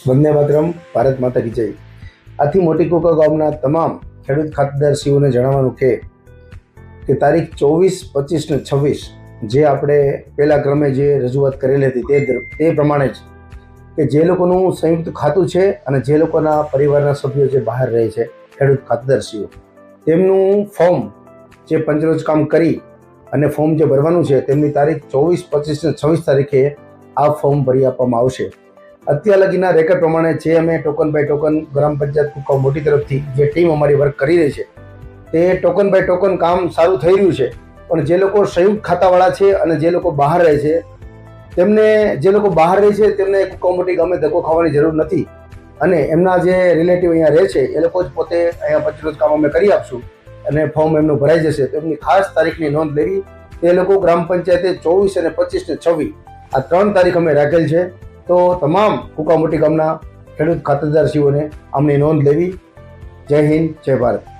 વંદે માતરમ, ભારત માતા કી જય। આથી મોટી કુકા ગામના તમામ ખેડૂત ખાતેદારશ્રીઓને જણાવવાનું કે તારીખ 24, 25 ને 26 જે આપણે પહેલા ક્રમે જે રજૂઆત કરેલી હતી તે પ્રમાણે જ કે જે લોકોનું સંયુક્ત ખાતું છે અને જે લોકોના પરિવારના સભ્યો જે બહાર રહે છે ખેડૂત ખાતેદારશ્રીઓ, તેમનું ફોર્મ જે પંચરોજ કામ કરી અને ફોર્મ જે ભરવાનું છે તેમની તારીખ 24, 25 ને 26 તારીખે આ ફોર્મ ભરી આપવામાં આવશે। અત્યાર લગીના રેકર્ડ પ્રમાણે જે અમે ટોકન બાય ટોકન ગ્રામ પંચાયત કુકાવ મોટી તરફથી જે ટીમ અમારી વર્ક કરી રહી છે તે ટોકન બાય ટોકન કામ સારું થઈ રહ્યું છે, પણ જે લોકો સંયુક્ત ખાતાવાળા છે અને જે લોકો બહાર રહે છે જે લોકો બહાર રહે છે તેમને કુકાવ મોટી ગામે ધક્કો ખાવાની જરૂર નથી અને એમના જે રિલેટિવ અહીંયા રહે છે એ લોકો જ પોતે અહીંયા પંચરોજ કામ અમે કરી આપશું અને ફોર્મ એમનું ભરાઈ જશે। તો એમની ખાસ તારીખની નોંધ લેવી। તે લોકો ગ્રામ પંચાયતે 24 અને 25 ને 26 આ 3 તારીખ અમે રાખેલ છે। તો તમામ કુકા મોટી ગામના ખેડૂત ખાતેદારશ્રીઓને આમની નોંધ લેવી। જય હિન્દ, જય ભારત।